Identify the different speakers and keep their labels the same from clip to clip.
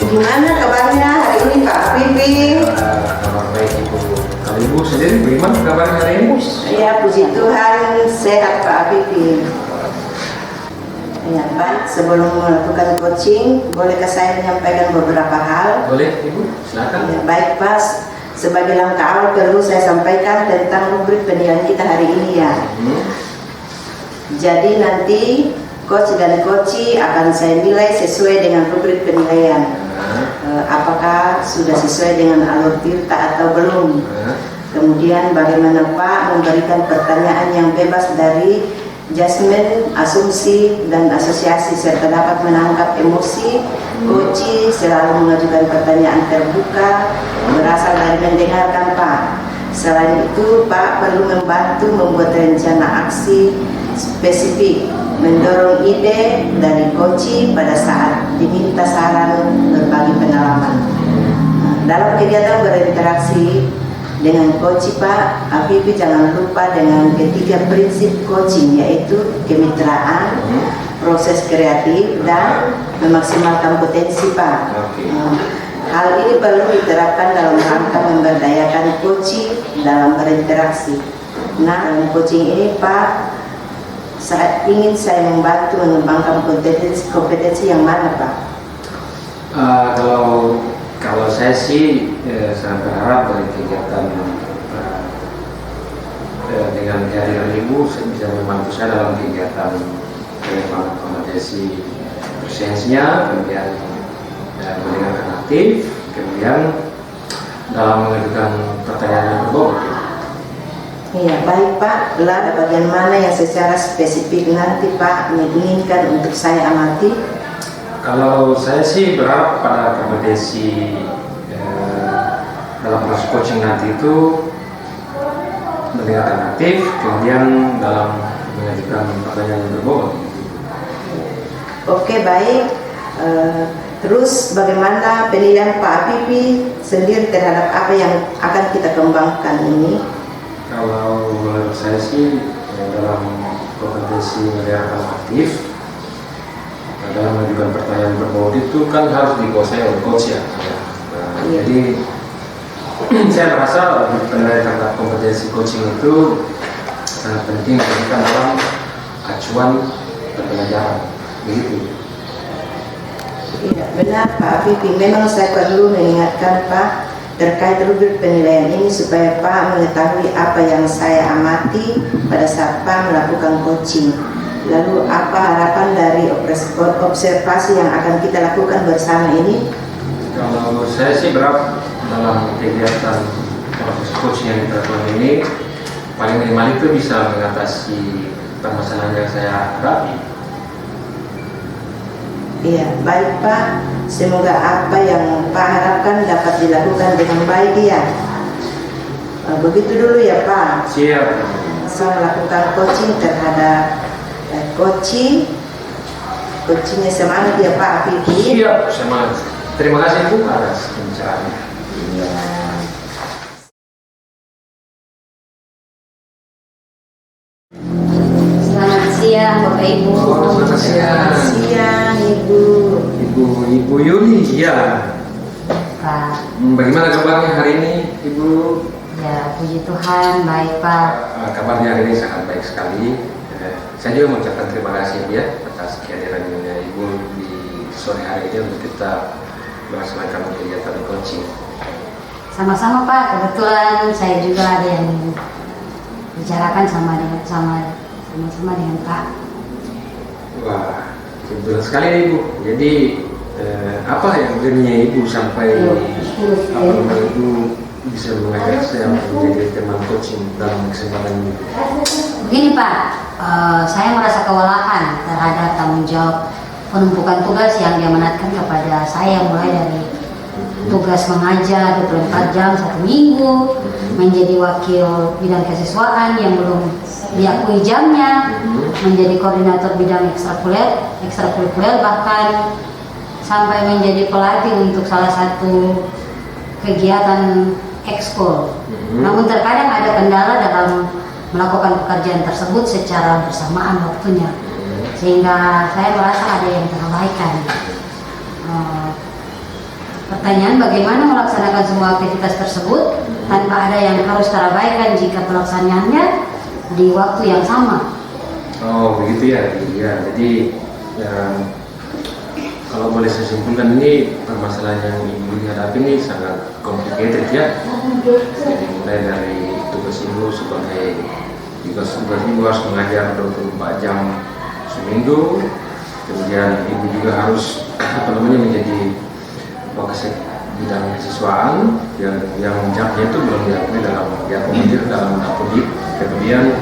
Speaker 1: Gimana kabarnya hari ini Pak Pipi?
Speaker 2: Kabar baik Ibu. Kalau Ibu sendiri bagaimana kabarnya hari ini?
Speaker 1: Ya puji Tuhan sehat Pak Pipi. Ya baik, sebelum melakukan coaching, bolehkah saya menyampaikan beberapa hal?
Speaker 2: Boleh Ibu, silakan.
Speaker 1: Ya, baik Pak, sebagai langkah awal perlu saya sampaikan tentang rubrik penilaian kita hari ini ya. Jadi nanti coach dan coachee akan saya nilai sesuai dengan rubrik penilaian. Apakah sudah sesuai dengan alur tirta atau belum? Kemudian bagaimana Pak memberikan pertanyaan yang bebas dari judgement, asumsi, dan asosiasi serta dapat menangkap emosi. Coachee selalu mengajukan pertanyaan terbuka berasal dari mendengarkan Pak. Selain itu Pak perlu membantu membuat rencana aksi spesifik, mendorong ide dari coachee pada saat diminta saran berbagi pengalaman. Dalam kegiatan berinteraksi dengan coachee Pak, Habibie jangan lupa dengan ketiga prinsip coaching, yaitu kemitraan, proses kreatif, dan memaksimalkan potensi Pak. Hal ini perlu diterapkan dalam rangka memberdayakan coachee dalam berinteraksi. Nah, dalam coaching ini Pak, saat ingin saya membantu mengembangkan kompetensi yang mana Pak?
Speaker 2: Kalau saya sih sangat berharap dari kegiatan dengan kehadiran Ibu bisa membantu saya dalam kegiatan pengembangan kompetensi presensinya, kemudian mendengarkan aktif, kemudian dalam mengajukan pertanyaan yang berbobot.
Speaker 1: Iya baik Pak, lalu bagian mana yang secara spesifik nanti Pak menginginkan untuk saya amati?
Speaker 2: Kalau saya sih berharap pada kompetensi dalam proses coaching nanti itu mendengarkan aktif, kemudian dalam mengajukan pertanyaan yang berbobot.
Speaker 1: Oke baik. Terus bagaimana penilaian Pak Habibie sendiri terhadap apa yang akan kita kembangkan ini?
Speaker 2: Kalau menurut saya sih dalam kompetensi mendengarkan aktif, dalam mengajukan pertanyaan berbobot itu kan harus dikuasai oleh coach ya.
Speaker 1: Iya.
Speaker 2: Jadi saya merasa penilaian terhadap kompetensi coaching itu sangat penting diberikan dalam acuan pembelajaran. Begitu.
Speaker 1: Tidak benar Pak Habibie, memang saya perlu mengingatkan Pak terkait rubrik penilaian ini supaya Pak mengetahui apa yang saya amati pada saat Pak melakukan coaching. Lalu apa harapan dari observasi yang akan kita lakukan bersama ini?
Speaker 2: Kalau saya sih berharap dalam kegiatan proses coaching yang kita lakukan ini paling minimal itu bisa mengatasi permasalahan yang saya hadapi.
Speaker 1: Iya, baik Pak. Semoga apa yang Pak harapkan dapat dilakukan dengan baik ya. Begitu dulu ya Pak.
Speaker 2: Siap.
Speaker 1: Saya melakukan coaching terhadap coachingnya semangat ya Pak Habibie.
Speaker 2: Siap, semangat. Terima kasih Bu atas pembicaraannya.
Speaker 1: Ya.
Speaker 3: Selamat siang Bapak Ibu.
Speaker 2: Selamat siang.
Speaker 1: Siang Ibu.
Speaker 2: Ibu Yuli, ya.
Speaker 3: Pak,
Speaker 2: Bagaimana kabarnya hari ini, Ibu?
Speaker 3: ya puji Tuhan baik Pak.
Speaker 2: Kabarnya hari ini sangat baik sekali. Saya juga mengucapkan terima kasih ya atas kehadirannya Ibu di sore hari ini untuk kita melaksanakan kegiatan coaching.
Speaker 3: Sama-sama Pak, kebetulan saya juga ada yang bicarakan sama dengan Pak.
Speaker 2: Wah, kebetulan sekali ya, Ibu. Jadi apa yang jadinya Ibu sampai Ibu bisa mengajak saya menjadi teman coaching dalam kesempatan ini?
Speaker 3: Begini Pak, saya merasa kewalahan terhadap tanggung jawab penumpukan tugas yang diamanatkan kepada saya, mulai dari tugas mengajar 24 jam 1 minggu, menjadi wakil bidang kesiswaan yang belum diakui jamnya, menjadi koordinator bidang ekstrakurikuler, bahkan sampai menjadi pelatih untuk salah satu kegiatan ekskul. Namun terkadang ada kendala dalam melakukan pekerjaan tersebut secara bersamaan waktunya, sehingga saya merasa ada yang terabaikan. Pertanyaan bagaimana melaksanakan semua aktivitas tersebut tanpa ada yang harus terabaikan jika pelaksanaannya di waktu yang sama.
Speaker 2: Oh begitu ya, ya. Jadi kalau boleh saya simpulkan, ini permasalahan yang ibu hadapi ini sangat complicated ya. Jadi mulai dari tugas ibu sebagai tugas ibu harus mengajar 24 jam seminggu, kemudian ibu juga harus menjadi wakil bidang kesiswaan yang jabnya itu belum diakui dalam komandir dalam Apodip. Kemudian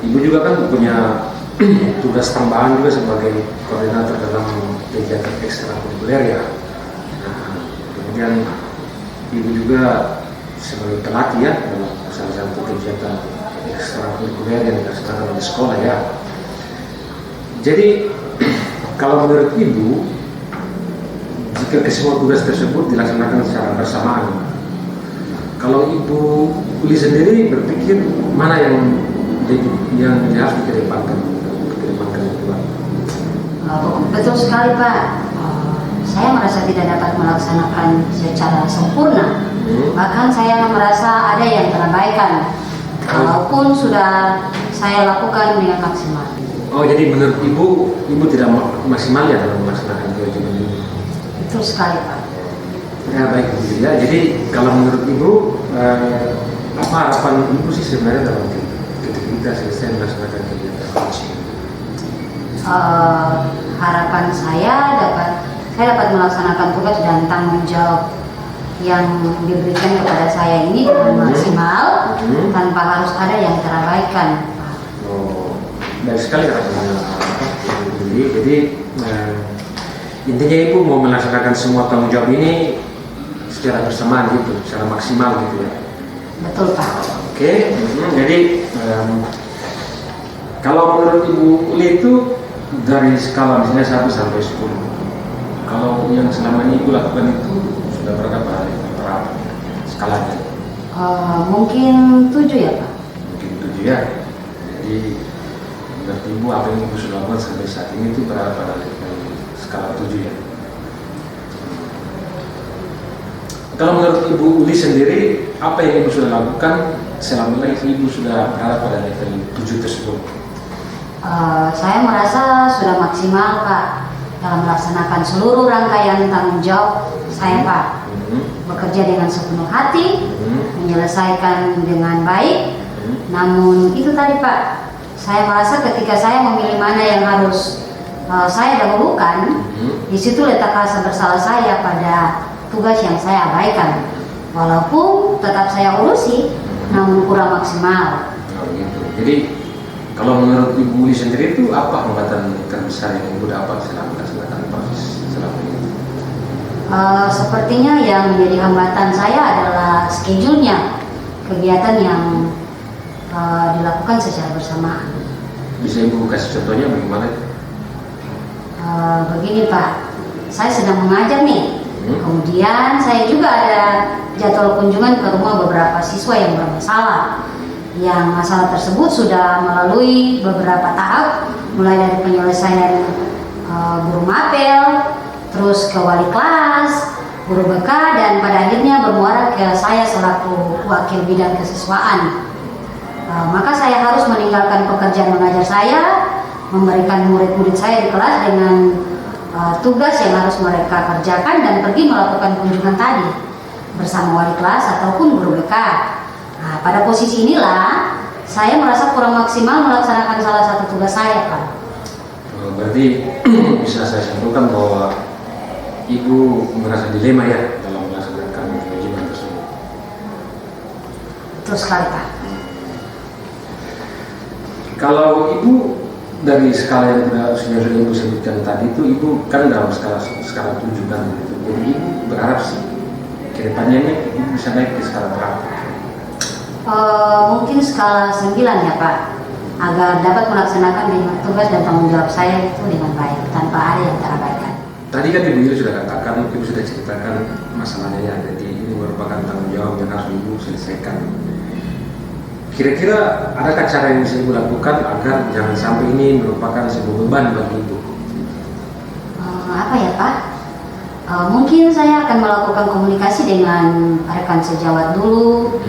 Speaker 2: ibu juga kan punya tugas tambahan juga sebagai koordinator dalam kegiatan ekstrakurikuler ya. Nah, kemudian ibu juga sebagai pelatih ya dalam salah satu kegiatan ekstrakurikuler yang dilaksanakan di sekolah ya. Jadi kalau menurut ibu, jika kesemua tugas tersebut dilaksanakan secara bersamaan, kalau ibu Uli sendiri berpikir mana yang harus dikedepankan itu?
Speaker 3: Betul sekali Pak. Saya merasa tidak dapat melaksanakan secara sempurna. Bahkan saya merasa ada yang terabaikan, walaupun sudah saya lakukan dengan maksimal.
Speaker 2: Oh, jadi menurut ibu tidak maksimal ya dalam melaksanakan kewajiban ini?
Speaker 3: Betul sekali Pak.
Speaker 2: Ya baik Bu ya. Jadi kalau menurut ibu apa harapan ibu sih sebenarnya dalam ketika kita selesai melaksanakan kegiatan ini?
Speaker 3: Harapan saya dapat melaksanakan tugas dan tanggung jawab yang diberikan kepada saya ini dengan maksimal tanpa harus ada yang terabaikan.
Speaker 2: Oh, baik sekali harapannya jadi intinya ibu mau melaksanakan semua tanggung jawab ini secara bersamaan gitu, secara maksimal gitu ya.
Speaker 3: Betul Pak.
Speaker 2: Oke. Jadi kalau menurut Ibu Uli itu dari skala misalnya 1 sampai 10, kalau yang selama ini Ibu lakukan itu sudah berapa skalanya?
Speaker 3: Mungkin 7 ya Pak.
Speaker 2: Mungkin 7 ya. Jadi berarti Ibu apa yang Ibu sudah lakukan sampai saat ini itu berapa pada skala 7 ya? Kalau menurut Ibu Uli sendiri, apa yang Ibu sudah lakukan selama ini Ibu sudah berada pada level 7 tersebut?
Speaker 3: Saya merasa sudah maksimal Pak dalam melaksanakan seluruh rangkaian tanggung jawab saya Pak. Bekerja dengan sepenuh hati, menyelesaikan dengan baik. Namun itu tadi Pak, saya merasa ketika saya memilih mana yang harus saya dahulukan, di situ letak rasa bersalah saya pada tugas yang saya abaikan, walaupun tetap saya urusi, namun kurang maksimal.
Speaker 2: Oh, gitu. Jadi kalau menurut Ibu Uli sendiri itu apa hambatan terbesar yang Ibu dapat selama melaksanakan proses selama ini?
Speaker 3: Sepertinya yang menjadi hambatan saya adalah schedule-nya, kegiatan yang dilakukan secara bersamaan.
Speaker 2: Bisa Ibu kasih contohnya bagaimana?
Speaker 3: Begini Pak, saya sedang mengajar nih. Kemudian saya juga ada jadwal kunjungan ke rumah beberapa siswa yang bermasalah. Yang masalah tersebut sudah melalui beberapa tahap, mulai dari penyelesaian guru mapel, terus ke wali kelas, guru BK, dan pada akhirnya bermuara ke saya selaku wakil bidang kesiswaan. Maka saya harus meninggalkan pekerjaan mengajar saya, memberikan murid-murid saya di kelas dengan tugas yang harus mereka kerjakan dan pergi melakukan kunjungan tadi bersama wali kelas ataupun guru BK. Nah, pada posisi inilah saya merasa kurang maksimal melaksanakan salah satu tugas saya, Pak.
Speaker 2: Berarti bisa saya simpulkan bahwa Ibu merasa dilema ya dalam melaksanakan kewajiban tersebut.
Speaker 3: Betul sekali, Pak.
Speaker 2: Kalau Ibu dari skala yang sudah Ibu sebutkan tadi itu, Ibu kan dalam skala 7 kan gitu. Jadi Ibu berharap sih kedepannya ini Ibu bisa naik ke skala berapa?
Speaker 3: Mungkin skala 9 ya Pak, agar dapat melaksanakan dengan tugas dan tanggung jawab saya itu dengan baik tanpa ada yang terabaikan.
Speaker 2: Tadi kan Ibu sudah katakan, Ibu sudah ceritakan masalahnya ya, jadi ini merupakan tanggung jawab yang harus Ibu selesaikan. Kira-kira adakah cara yang bisa Ibu lakukan agar jangan sampai ini merupakan sebuah beban bagi Ibu?
Speaker 3: Apa ya Pak? Mungkin saya akan melakukan komunikasi dengan rekan sejawat dulu,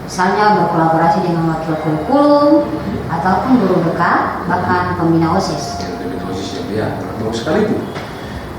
Speaker 3: misalnya berkolaborasi dengan wakil kurikulum ataupun guru BK, bahkan pembina OSIS.
Speaker 2: Pembina OSIS ya, bagus sekali itu.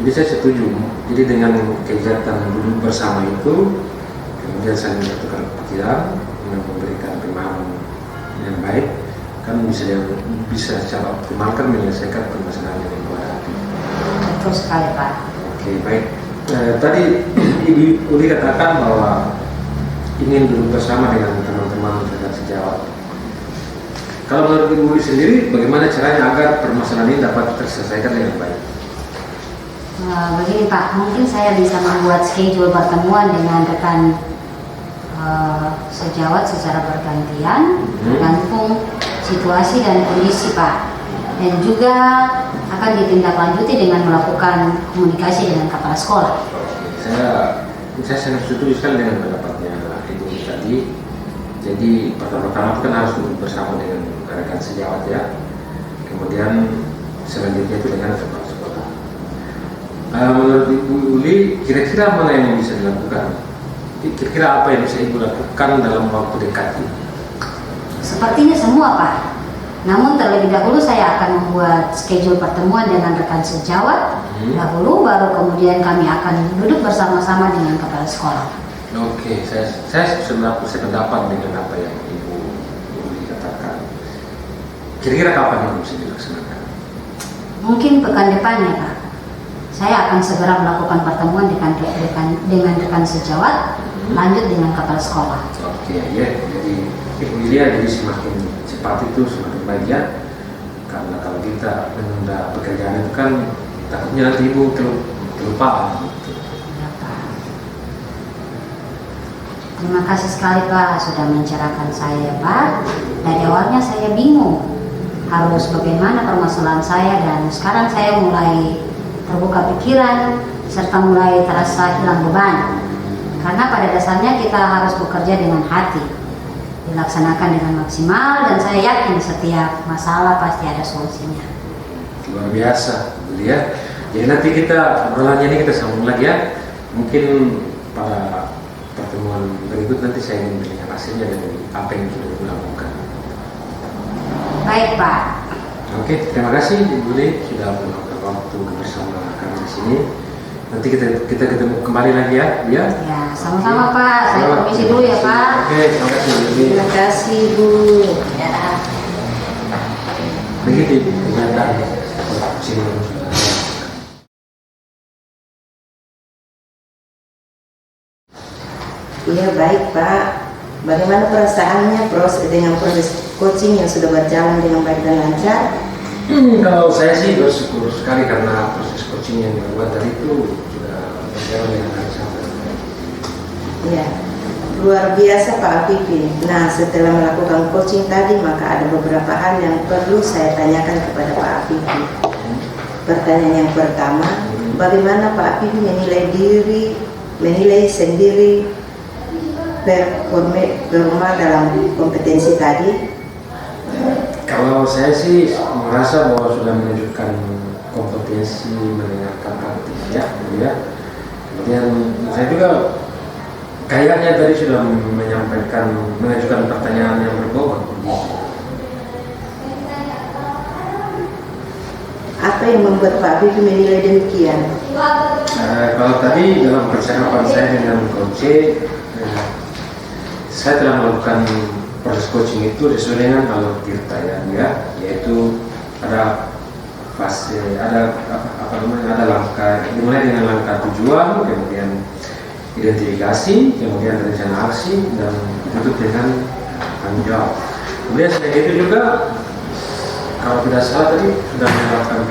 Speaker 2: Jadi saya setuju. Jadi dengan kegiatan duduk bersama itu, kemudian saling bertukar pikiran, dengan memberikan pemahaman yang baik, kan bisa secara optimal kan menyelesaikan permasalahan yang menghadapi.
Speaker 3: Betul sekali Pak.
Speaker 2: Oke, baik. Tadi Ibu Uli katakan bahwa ingin duduk bersama dengan teman-teman rekan sejawat. Kalau menurut Ibu Uli sendiri, bagaimana caranya agar permasalahan ini dapat terselesaikan dengan baik?
Speaker 3: Begini Pak, mungkin saya bisa membuat schedule pertemuan dengan rekan sejawat secara bergantian, tergantung situasi dan kondisi Pak. Dan juga akan ditindaklanjuti dengan melakukan komunikasi dengan kepala sekolah.
Speaker 2: Saya sangat setuju sekali dengan pendapatnya Ibu tadi. Jadi pertama-tama kan harus duduk bersama dengan rekan sejawat ya. Kemudian selanjutnya itu dengan kepala sekolah. Menurut Ibu Uli, kira-kira mana yang bisa dilakukan? Kira-kira apa yang bisa Ibu lakukan dalam waktu dekat ini?
Speaker 3: Sepertinya semua Pak. Namun terlebih dahulu saya akan membuat schedule pertemuan dengan rekan sejawat dahulu, baru kemudian kami akan duduk bersama-sama dengan kepala sekolah.
Speaker 2: Oke, saya sependapat dengan apa yang Ibu katakan. Kira-kira kapan itu bisa dilaksanakan?
Speaker 3: Mungkin pekan depannya Pak. Saya akan segera melakukan pertemuan dengan rekan sejawat, lanjut dengan kepala sekolah.
Speaker 2: Oke, ya. Jadi Ibu lihat, jadi semakin cepat itu semakin baik ya. Karena kalau kita menunda pekerjaan itu kan takutnya nanti Ibu terlupa. Gitu.
Speaker 3: Ya, Pak. Terima kasih sekali Pak sudah mencerahkan saya Pak. Dari awalnya saya bingung harus bagaimana permasalahan saya, dan sekarang saya mulai terbuka pikiran serta mulai terasa hilang beban. Karena pada dasarnya kita harus bekerja dengan hati, dilaksanakan dengan maksimal, dan saya yakin setiap masalah pasti ada solusinya.
Speaker 2: Luar biasa, ya. Jadi nanti kita obrolannya ini kita sambung lagi ya. Mungkin pada pertemuan berikut nanti saya ingin mendengar hasilnya dari apa yang sudah dilakukan.
Speaker 3: Baik Pak.
Speaker 2: Oke, terima kasih Ibu Uli sudah meluangkan waktu bersama kami di sini. Nanti kita ketemu kembali lagi ya. Ya,
Speaker 3: sama-sama Pak. Saya permisi dulu ya Pak.
Speaker 2: Oke, terima kasih Ibu Uli.
Speaker 1: Terima kasih Bu.
Speaker 3: Ya.
Speaker 2: Begitu kegiatan sini.
Speaker 1: Iya baik Pak. Bagaimana perasaannya dengan proses coaching yang sudah berjalan dengan baik dan lancar?
Speaker 2: Kalau saya sih bersyukur sekali karena proses coaching yang dilakukan tadi itu sudah berjalan dengan lancar.
Speaker 1: Iya, luar biasa Pak Afifi. Nah, setelah melakukan coaching tadi, maka ada beberapa hal yang perlu saya tanyakan kepada Pak Afifi. Pertanyaan yang pertama, bagaimana Pak Afifi menilai sendiri performa dalam kompetensi tadi?
Speaker 2: Kalau saya sih merasa bahwa sudah menunjukkan kompetensi mendengarkan aktif ya. Kemudian saya juga kayaknya tadi sudah mengajukan pertanyaan yang berbobot.
Speaker 1: Apa yang membuat Pak Afifi menilai demikian?
Speaker 2: Kalau tadi dalam percakapan saya dengan Coach, saya telah melakukan proses coaching itu sesuai dengan alur tirta ya, yaitu ada fase, ada langkah, dimulai dengan langkah tujuan, kemudian identifikasi, kemudian rencana aksi, dan ditutup dengan tanggung jawab. Kemudian selain itu juga, kalau tidak salah tadi sudah melakukan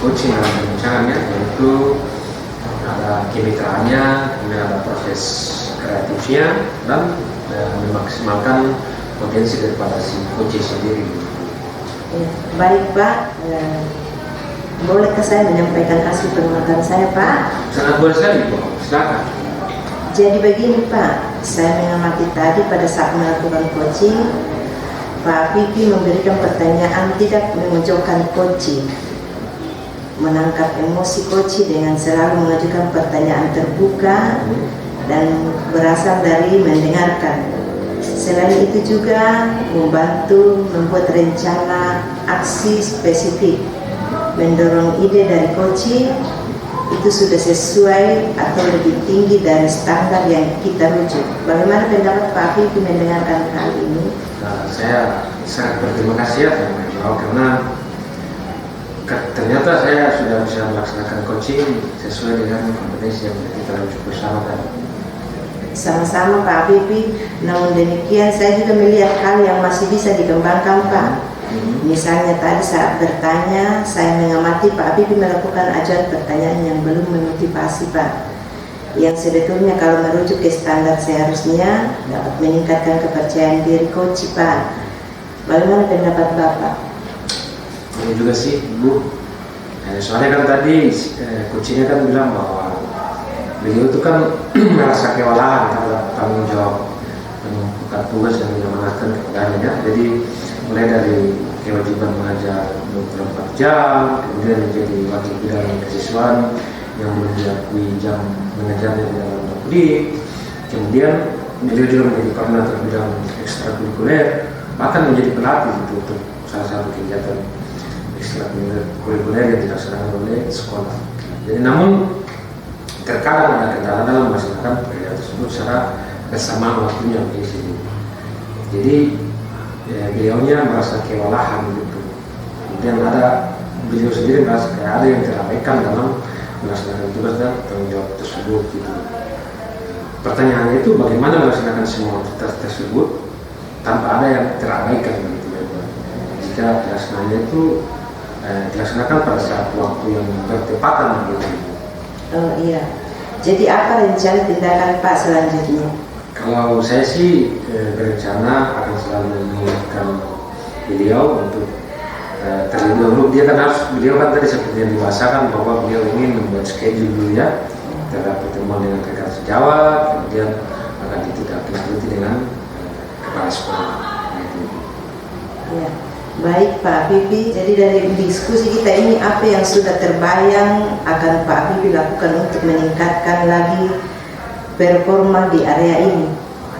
Speaker 2: coaching dalam perbincangannya, yaitu ada kemitraannya, kemudian ada proses kreatifnya, dan memaksimalkan potensi daripada si coach sendiri.
Speaker 1: Ya, baik Pak, bolehkah saya menyampaikan hasil pengamatan saya Pak?
Speaker 2: Sangat boleh sekali Pak, silakan.
Speaker 1: Jadi begini Pak, saya mengamati tadi pada saat melakukan coaching, Pak Afifi memberikan pertanyaan tidak menunjukkan coaching. menangkap emosi coach dengan selalu mengajukan pertanyaan terbuka dan berasal dari mendengarkan. Selain itu juga membantu membuat rencana aksi spesifik, mendorong ide dari coach itu sudah sesuai atau lebih tinggi dari standar yang kita rujuk. Bagaimana pendapat Pak Habibie mendengarkan hal ini?
Speaker 2: Saya sangat berterima kasih ya karena ternyata saya sudah bisa melaksanakan coaching sesuai dengan kompetensi yang kita rujuk bersama tadi.
Speaker 1: Sama-sama Pak Habibie, namun demikian saya juga melihat hal yang masih bisa dikembangkan Pak. Misalnya tadi saat bertanya, saya mengamati Pak Habibie melakukan ajuan pertanyaan yang belum memotivasi Pak, yang sebetulnya kalau merujuk ke standar seharusnya dapat meningkatkan kepercayaan diri coach Pak. Bagaimana pendapat Bapak?
Speaker 2: Ini juga sih Bu, soalnya kan tadi coachnya kan bilang bahwa beliau itu kan merasa kewalahan terhadap tanggung jawab menunjukkan tugas yang diamanatkan kepadanya. Jadi mulai dari kewajiban mengajar 24 jam, kemudian menjadi wakil bidang kesiswaan yang belum diakui jam mengajarnya di dalam prodi, kemudian beliau juga menjadi koordinator bidang ekstrakurikuler, bahkan menjadi pelatih untuk salah satu kegiatan ekstrakurikuler yang dilaksanakan oleh sekolah. Jadi namun terkadang ada kendala dalam melaksanakan pekerjaan tersebut secara bersamaan waktunya begitu. Jadi beliaunya merasa kewalahan gitu. Kemudian beliau sendiri merasa kayak ada yang terabaikan dalam melaksanakan tugas dan tanggung jawab tersebut gitu. Pertanyaannya itu bagaimana melaksanakan semua tugas tersebut tanpa ada yang terabaikan gitu ya. Jika pelaksananya itu dilaksanakan pada saat waktu yang bertepatan gitu.
Speaker 1: Oh iya. Jadi apa rencana tindakan Pak selanjutnya?
Speaker 2: Kalau saya sih berencana akan selalu mengingatkan beliau untuk terlebih dahulu beliau kan tadi seperti yang dibahasakan bahwa beliau ingin membuat schedule dulu ya terhadap pertemuan dengan rekan sejawat, kemudian akan ditindaklanjuti dengan kepala sekolah.
Speaker 1: Ya. Baik Pak Habibie, jadi dari diskusi kita ini apa yang sudah terbayang akan Pak Habibie lakukan untuk meningkatkan lagi performa di area ini?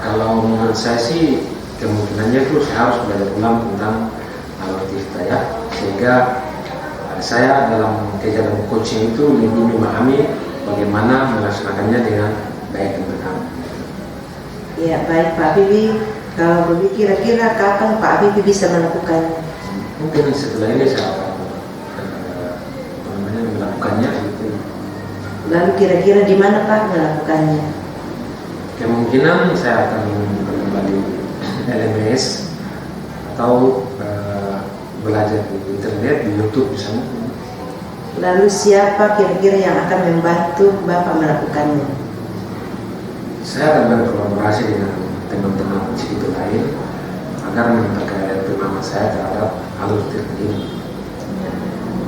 Speaker 2: Kalau menurut saya sih kemungkinannya itu saya harus belajar ulang tentang alutsista ya, sehingga saya dalam kegiatan coaching itu lebih memahami bagaimana melaksanakannya dengan baik dan benar.
Speaker 1: Ya baik Pak Habibie, kalau begitu kira-kira kapan Pak Habibie bisa melakukannya?
Speaker 2: Mungkin setelah ini saya akan melakukannya gitu.
Speaker 1: Lalu kira-kira di mana Pak melakukannya?
Speaker 2: Kemungkinan saya akan kembali LMS atau belajar di internet, di YouTube misalnya.
Speaker 1: Lalu siapa kira-kira yang akan membantu Bapak melakukannya?
Speaker 2: Saya akan berkolaborasi dengan teman-teman itu lain agar memperkaya pemahaman saya terhadap alutsista ini.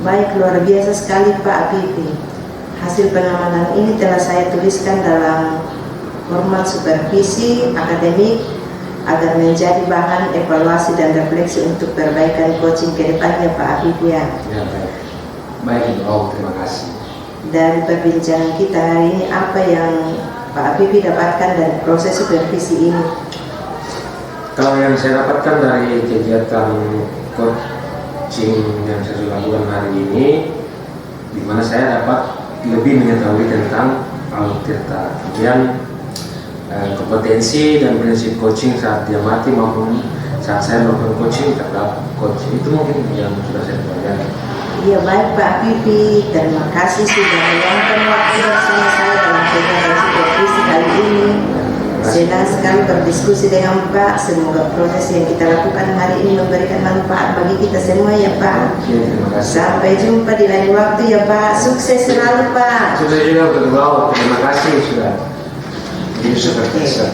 Speaker 1: Baik, luar biasa sekali Pak Habibie. Hasil pengamanan ini telah saya tuliskan dalam format supervisi akademik agar menjadi bahan evaluasi dan refleksi untuk perbaikan coaching ke depannya Pak Habibie ya.
Speaker 2: Ya, baik. Baik Ibu, terima kasih.
Speaker 1: Dari perbincangan kita hari ini, apa yang Pak Habibie dapatkan dari proses supervisi ini?
Speaker 2: Kalau yang saya dapatkan dari kegiatan coaching yang saya lakukan hari ini, di mana saya dapat lebih mengetahui tentang alutsista, kemudian kompetensi dan prinsip coaching saat diamati maupun saat saya melakukan coaching terhadap coaching itu mungkin yang sudah saya pelajari.
Speaker 1: Iya baik Pak Habibie, terima kasih sudah meluangkan waktu bersama saya dalam kegiatan supervisi kali ini. Senang sekali berdiskusi dengan Pak. Semoga proses yang kita lakukan hari ini memberikan manfaat bagi kita semua ya Pak.
Speaker 2: Terima kasih.
Speaker 1: Sampai jumpa di lain waktu ya Pak. Sukses selalu Pak.
Speaker 2: Sukses juga untuk Terima kasih sudah jadi seperti itu.